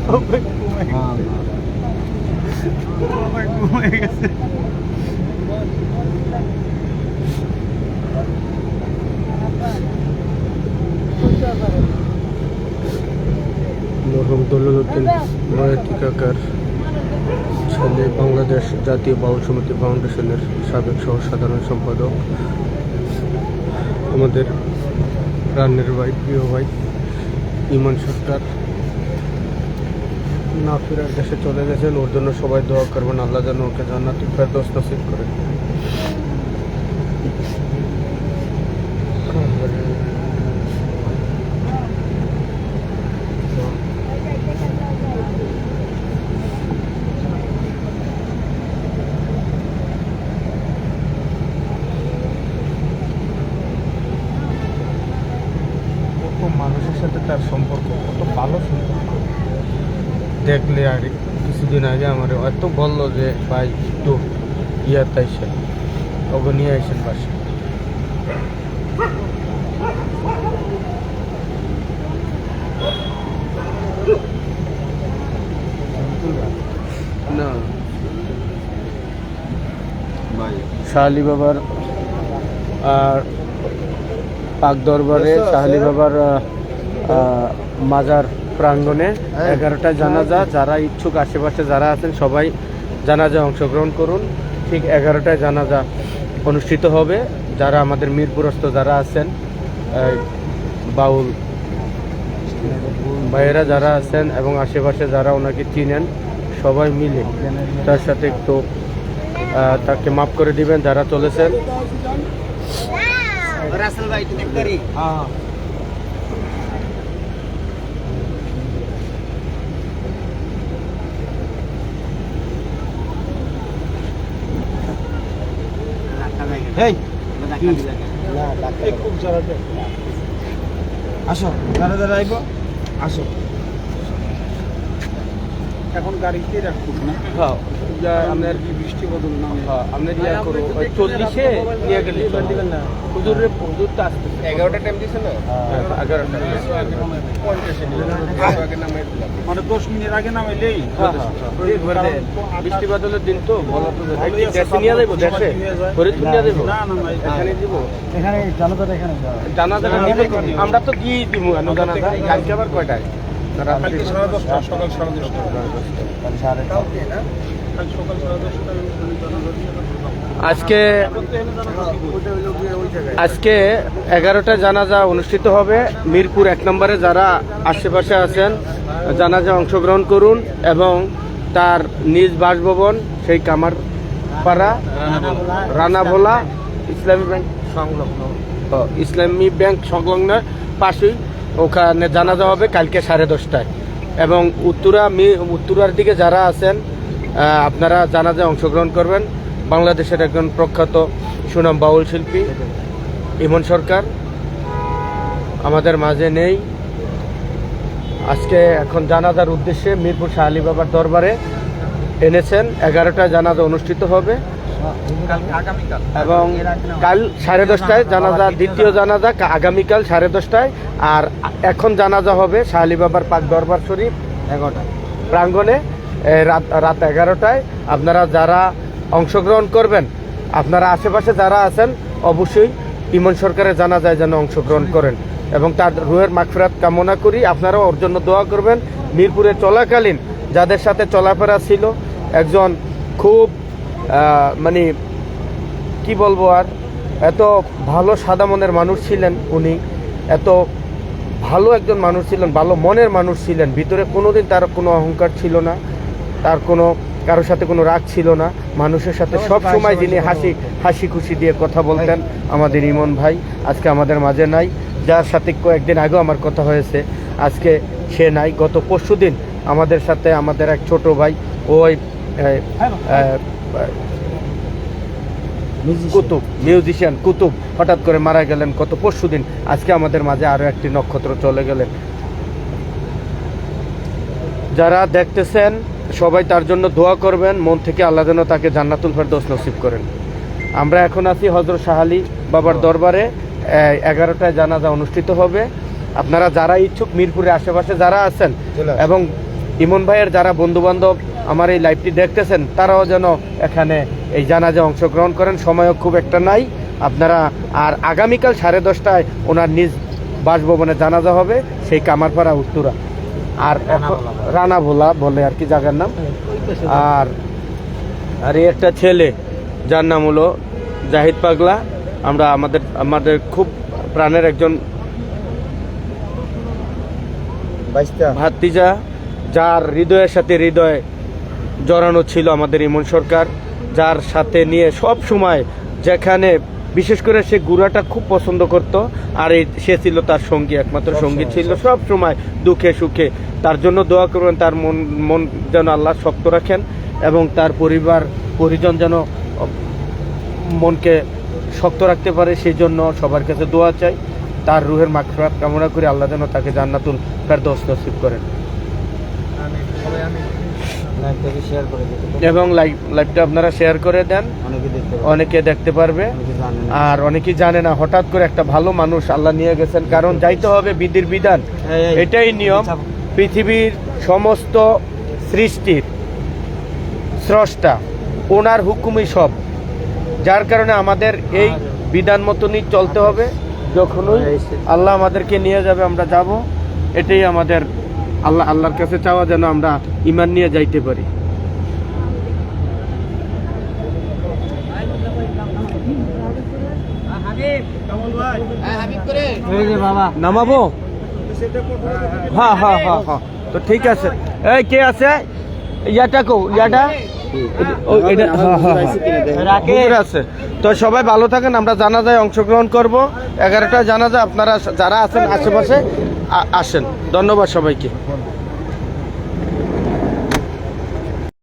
মরহুম দৌলতউদ্দিন বয়াতি কাকার ছেলে বাংলাদেশ জাতীয় বাউল সমিতি ফাউন্ডেশনের সাবেক সহ সাধারণ সম্পাদক, আমাদের প্রাণের ভাই, প্রিয় ভাই ইমন সরকার না ফেরার দেশে চলে গেছেন। ওর জন্য সবাই দোয়া করবেন, আল্লাহ যেন ওকে জান্নাতুল ফেরদৌস নসিব করেন। মানুষের সাথে তার সম্পর্ক কত ভালো সম্পর্ক, দেখলে আর কিছুদিন আগে আমার এত বললো যে ভাই একটু ইয়াতে আইসেন, ওকে নিয়ে আইসেন বাসে। না শাহ আলী বাবার আর পাক দরবারে শাহ আলী বাবার মাজার প্রাঙ্গণে 11টায় জানাজা। যারা ইচ্ছুক আশেপাশে যারা আছেন সবাই জানাজায় অংশগ্রহণ করুন। ঠিক 11টায় জানাজা অনুষ্ঠিত হবে। যারা আমাদের মিরপুরস্থ যারা আছেন বাউল ভাইয়েরা যারা আছেন এবং আশেপাশে যারা ওনাকে চিনেন সবাই মিলে তার সাথে একটু তাকে মাফ করে দিবেন যারা চলেছেন। রাসেল ভাই একটু দেখতে পারি? হ্যাঁ খুব জোরে আসো, দাঁড়া দাঁড়া আইব, আসো। এখন গাড়িতে রাখুন না? হ্যাঁ, আপনার বৃষ্টি বদল না, আপনার ইয়া করো 40-এ নিয়ে গেলে দিবেন না। হুজুরের হুজুরটা আসতে 11টা টাইম দিছে না? হ্যাঁ 11টা 50-এ মানে 10 মিনিট আগে নামাইলেই। বৃষ্টি বাদলের দিন তো বলা তো দেশে নিয়ে যাবো, দেশে ফরিদপুর নিয়ে যাবো, এখানে দিব। এখানে জানাজাটা এখানে জানাজাটা নিবে, আমরা তো দিয়ে দিব জানাজা। কালকে আবার কয়টায়? সকাল 10:30। আজকে 11টা জানাজা অনুষ্ঠিত হবে মিরপুর 1 নম্বরে। যারা আশেপাশে আছেন জানাজা অংশগ্রহণ করুন এবং তার নিজ বাসভবন সেই কামারপাড়া রানাভোলা ইসলামী ব্যাংক সংলগ্ন, ইসলামী ব্যাংক সংলগ্ন পাশেই ওখানে জানাজা হবে কালকে 10:30টায়। এবং উত্তরার দিকে যারা আছেন আপনারা জানাজায় অংশগ্রহণ করবেন। বাংলাদেশের একজন প্রখ্যাত সুনাম বাউল শিল্পী ইমন সরকার আমাদের মাঝে নেই আজকে। এখন জানাজার উদ্দেশ্যে মিরপুর শাহ আলী বাবার দরবারে এনেছেন। 11টায় জানাজা অনুষ্ঠিত হবে এবং কাল 10:30টায় জানাজা, দ্বিতীয় জানাজা আগামীকাল 10:30টায়। আর এখন জানাজা হবে শাহ আলী বাবার পাক দরবার শরীফ 11টা প্রাঙ্গণে রাত 11টায়। আপনারা যারা অংশগ্রহণ করবেন, আপনারা আশেপাশে যারা আছেন অবশ্যই ইমন সরকারের জানাজায় যেন অংশগ্রহণ করেন এবং তার রুহের মাগফিরাত কামনা করি। আপনারাও ওর জন্য দোয়া করবেন। মিরপুরে চলাকালীন যাদের সাথে চলাফেরা ছিল, একজন খুব মানে কি বলবো আর, এত ভালো সাদা মনের মানুষ ছিলেন উনি, এত ভালো একজন মানুষ ছিলেন, ভালো মনের মানুষ ছিলেন। ভিতরে কোনোদিন তার কোনো অহংকার ছিল না, তার কোনো কারোর সাথে কোনো রাগ ছিল না। মানুষের সাথে সব সময় যিনি হাসি খুশি দিয়ে কথা বলতেন আমাদের ইমন ভাই আজকে আমাদের মাঝে নাই। যার সাথে কয়েকদিন আগেও আমার কথা হয়েছে, আজকে সে নাই। গত পরশুদিন আমাদের সাথে আমাদের এক ছোট ভাই, ওই কুতুব, মিউজিশিয়ান কুতুব হঠাৎ করে মারা গেলেন গত পরশুদিন। আজকে আমাদের মাঝে আরও একটি নক্ষত্র চলে গেলেন। যারা দেখতেছেন সবাই তার জন্য দোয়া করবেন মন থেকে, আল্লাহ যেন তাকে জান্নাতুল ফেরদৌস নসিব করেন। আমরা এখন আছি হযরত শাহ আলী বাবার দরবারে। 11টায় জানাজা অনুষ্ঠিত হবে। আপনারা যারা ইচ্ছুক মিরপুরের আশেপাশে যারা আছেন এবং ইমন ভাইয়ের যারা বন্ধুবান্ধব আমার এই লাইভটি দেখতেছেন তারাও যেন এখানে এই জানাজা অংশগ্রহণ করেন। সময়ও খুব একটা নাই আপনারা। আর আগামীকাল 10:30টায় ওনার নিজ বাসভবনে জানাজা হবে, সেই কামারপাড়া উত্তরা। আর রানা ভোলা বলে আর কি জায়গার নাম। আর আর এই একটা ছেলে যার নাম হলো জাহিদ পাগলা, আমরা আমাদের খুব প্রাণের একজন ভাতিজা, যার হৃদয়ের সাথে হৃদয় জড়ানো ছিল আমাদের ইমন সরকার, যার সাথে নিয়ে সব সময় যেখানে, বিশেষ করে সে গুড়াটা খুব পছন্দ করত। আর সে ছিল তার সঙ্গী, একমাত্র সঙ্গী ছিল সব সময় দুঃখে সুখে। তার জন্য দোয়া করবেন, তার মন যেন আল্লাহ শক্ত রাখেন এবং তার পরিজন যেন মনকে শক্ত রাখতে পারে, সেই জন্য সবার কাছে দোয়া চাই। তার রুহের মাগফিরাত কামনা করে আল্লাহ যেন তাকে জান্নাতুল ফেরদৌস নসিব করেন। এবং লাইভটা আপনারা শেয়ার করে দেন, অনেকে দেখতে পারবে। আর অনেকেই জানে না, হঠাৎ করে একটা ভালো মানুষ আল্লাহ নিয়ে গেছেন, কারণ যাইতে হবে বিধির বিধান, এটাই নিয়ম। পৃথিবীর সমস্ত সৃষ্টির স্রষ্টা, ওনার হুকুমই সব, যার কারণে আমাদের এই বিধান মতনই চলতে হবে। যখনই আল্লাহ আমাদেরকে নিয়ে যাবে আমরা যাব, এটাই আমাদের আল্লাহর কাছে চাওয়া, যেন আমরা ঈমান নিয়ে যাইতে পারি। নামাবো? হ্যাঁ হ্যাঁ হ্যাঁ হ্যাঁ, তো ঠিক আছে। এই কে আছে? ইয়াটা কো, ইয়াটা আছে। তো সবাই ভালো থাকেন, আমরা জানাজায় অংশগ্রহণ করব। 11টা জানাজা, আপনারা যারা আছেন আশেপাশে আসেন। ধন্যবাদ সবাইকে।